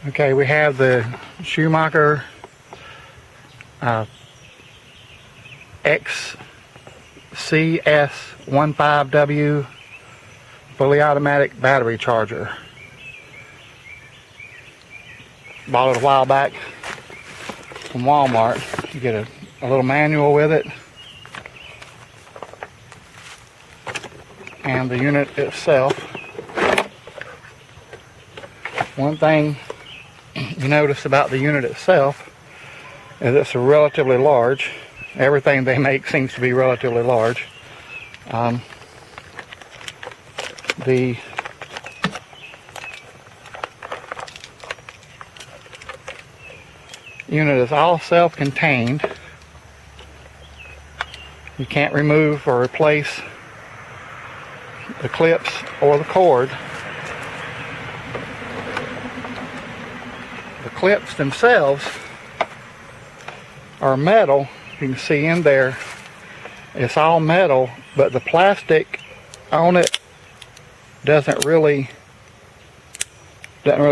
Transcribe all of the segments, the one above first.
Okay, we have the Schumacher XCS15W fully automatic battery charger. Bought it a while back from Walmart. You get a little manual with it, and the unit itself. One thing you notice about the unit itself is it's relatively large. Everything they make seems to be relatively large. The unit is all self-contained. You can't remove or replace the clips or the cord. The clips themselves are metal. You can see in there it's all metal, but the plastic on it doesn't really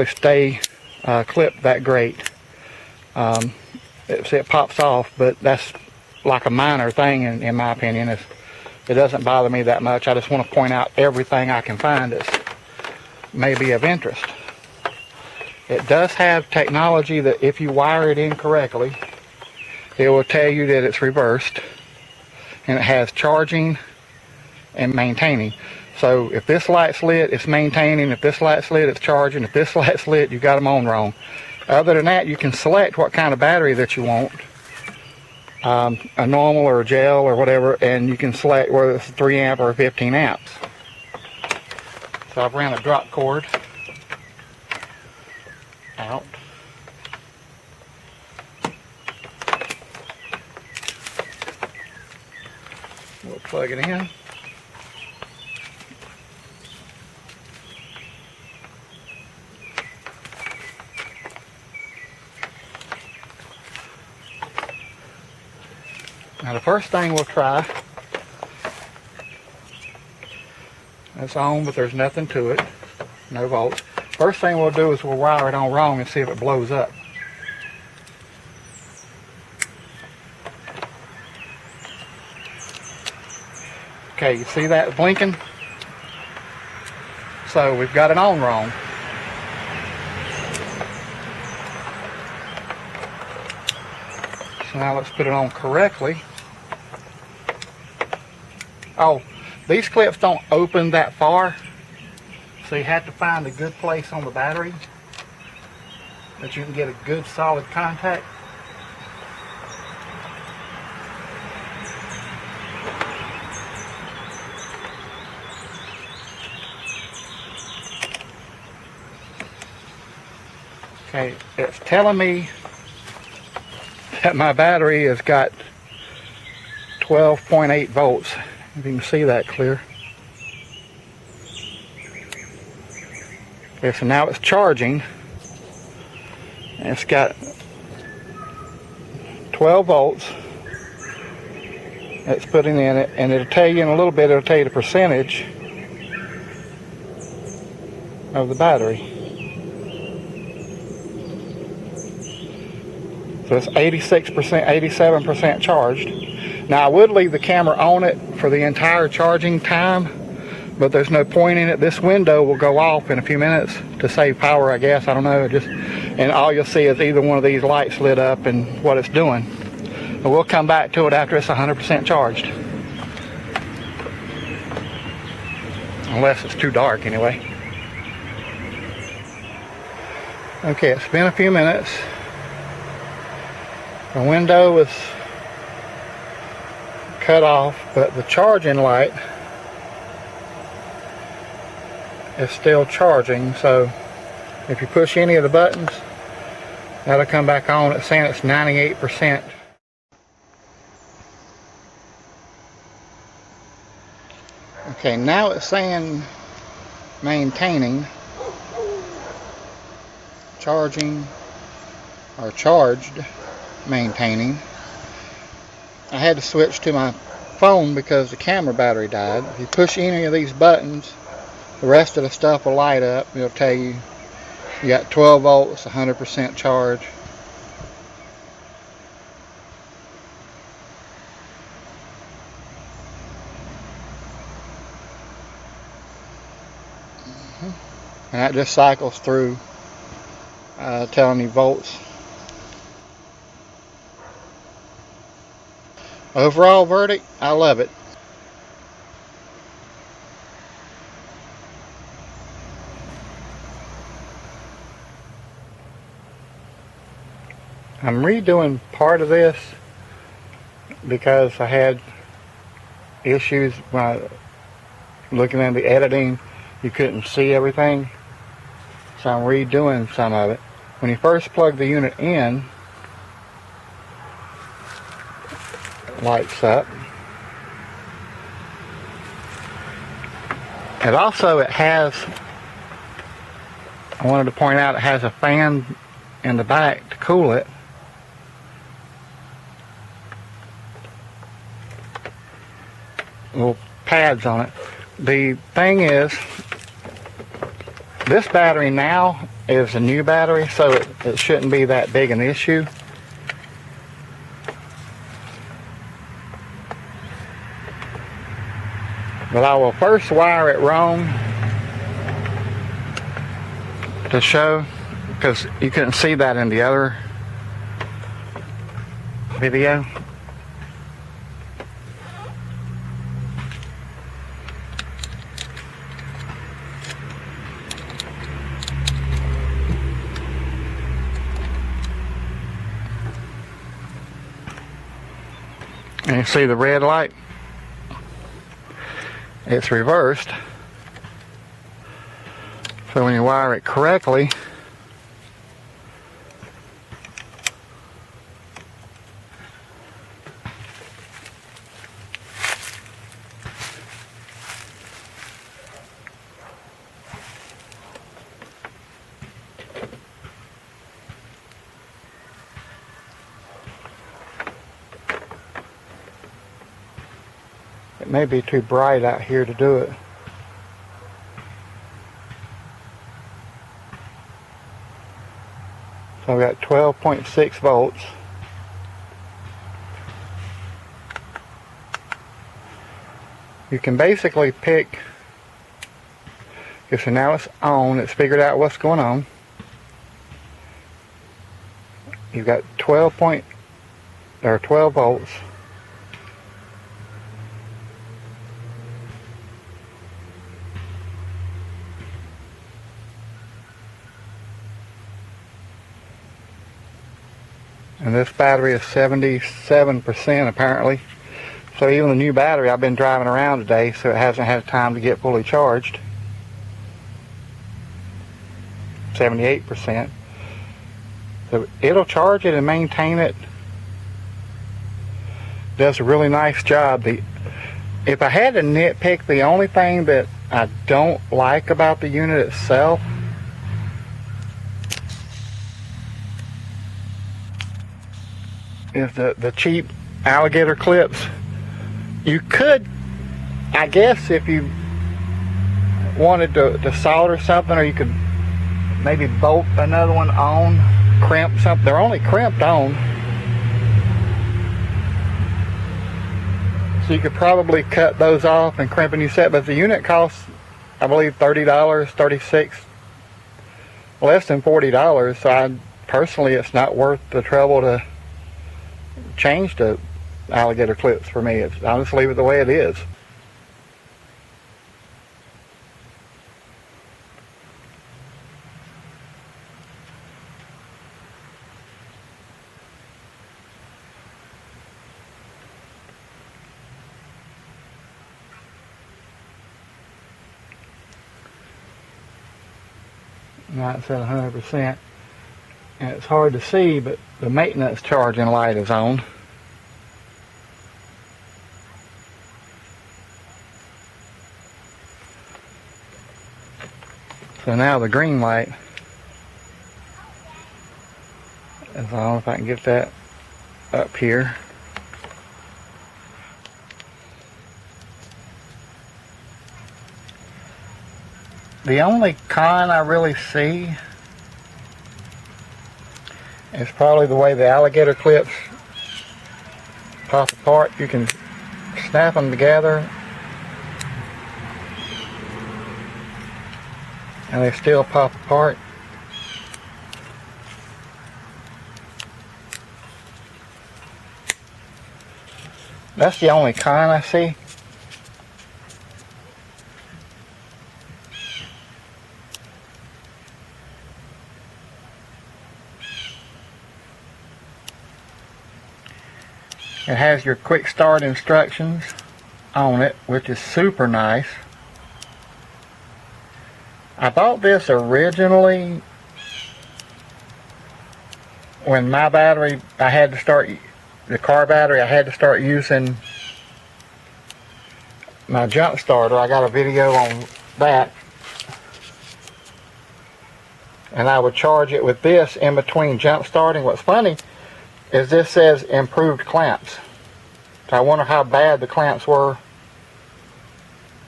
stay clipped that great. It pops off, but that's like a minor thing in my opinion. It doesn't bother me that much. I just want to point out everything I can find that may be of interest. It does have technology that if you wire it in correctly, it will tell you that it's reversed, and it has charging and maintaining. So if this light's lit, it's maintaining. If this light's lit, it's charging. If this light's lit, you got them on wrong. Other than that, you can select what kind of battery that you want, a normal or a gel or whatever, and you can select whether it's a 3 amp or 15 amps. So I've ran a drop cord out. We'll plug it in. Now the first thing we'll try, it's on but there's nothing to it, no volts. First thing we'll do is we'll wire it on wrong and see if it blows up. Okay, you see that blinking? So we've got it on wrong. So now let's put it on correctly. Oh, these clips don't open that far, so you have to find a good place on the battery that you can get a good solid contact. Okay, it's telling me that my battery has got 12.8 volts. If you can see that clear. Okay, so now it's charging. It's got 12 volts. It's putting in it, and it'll tell you in a little bit, it'll tell you the percentage of the battery. So it's 86%, 87% charged. Now I would leave the camera on it for the entire charging time, but there's no point in it. This window will go off in a few minutes to save power, I guess. I don't know. And all you'll see is either one of these lights lit up and what it's doing. And we'll come back to it after it's 100% charged. Unless it's too dark anyway. Okay, it's been a few minutes. The window is cut off, but the charging light is still charging. So if you push any of the buttons, that'll come back on. It's saying it's 98%. Okay, now it's saying maintaining, charging, or charged, maintaining. I had to switch to my phone because the camera battery died. If you push any of these buttons, the rest of the stuff will light up. It'll tell you You got 12 volts, 100% charge. And that just cycles through, telling you volts. Overall verdict, I love it. I'm redoing part of this because I had issues when I looking at the editing. You couldn't see everything, so I'm redoing some of it. When you first plug the unit in, it lights up. And also it has, I wanted to point out, it has a fan in the back to cool it. Little pads on it. The thing is, this battery now is a new battery, so it shouldn't be that big an issue. But I will first wire it wrong to show, because you couldn't see that in the other video. And you see the red light? It's reversed. So when you wire it correctly, it may be too bright out here to do it. So we got 12.6 volts. You can basically pick, okay, so now it's on, it's figured out what's going on. You've got 12 volts. And this battery is 77% apparently. So even the new battery, I've been driving around today, so it hasn't had time to get fully charged. 78%. So it'll charge it and maintain it. Does a really nice job. If I had to nitpick, the only thing that I don't like about the unit itself is the cheap alligator clips. You could, I guess, if you wanted to solder something, or you could maybe bolt another one on, crimp something. They're only crimped on, so you could probably cut those off and crimp a new set. But the unit costs, I believe, $30, $36, less than $40. So personally, it's not worth the trouble to change the alligator clips for me. I'll just leave it the way it is. Now it's at 100%, and it's hard to see, but the maintenance charging light is on. So now the green light is on. If I can get that up here. The only con I really see It's probably the way the alligator clips pop apart. You can snap them together and they still pop apart. That's the only kind I see. It has your quick start instructions on it, which is super nice. I bought this originally when my battery, I had to start, the car battery, I had to start using my jump starter. I got a video on that. And I would charge it with this in between jump starting. What's funny is this says improved clamps. So I wonder how bad the clamps were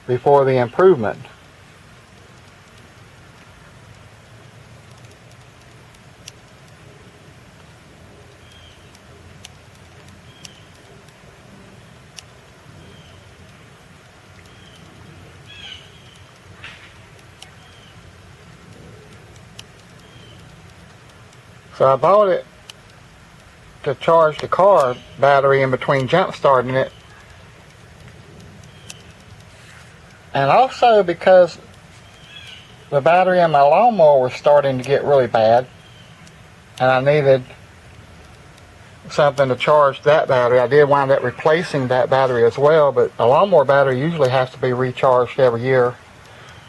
before the improvement. So I bought it to charge the car battery in between jump starting it, and also because the battery in my lawnmower was starting to get really bad and I needed something to charge that battery. I did wind up replacing that battery as well, but a lawnmower battery usually has to be recharged every year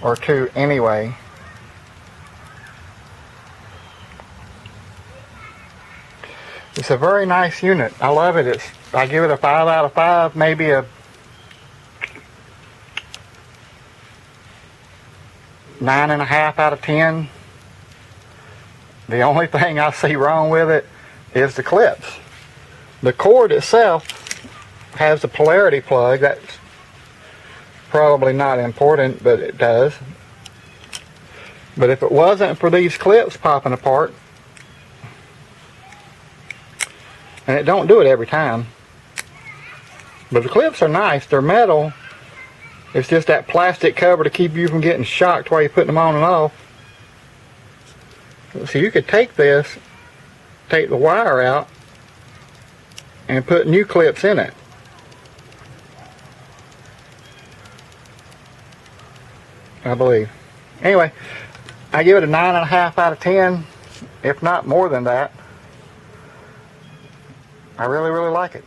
or two anyway. It's a very nice unit. I love it. I give it a 5 out of 5, maybe a 9.5 out of 10. The only thing I see wrong with it is the clips. The cord itself has a polarity plug. That's probably not important, but it does. But if it wasn't for these clips popping apart, and it don't do it every time, but the clips are nice. They're metal. It's just that plastic cover to keep you from getting shocked while you're putting them on and off. So you could take this, take the wire out, and put new clips in it. I believe. Anyway, I give it a 9.5 out of 10, if not more than that. I really, really like it.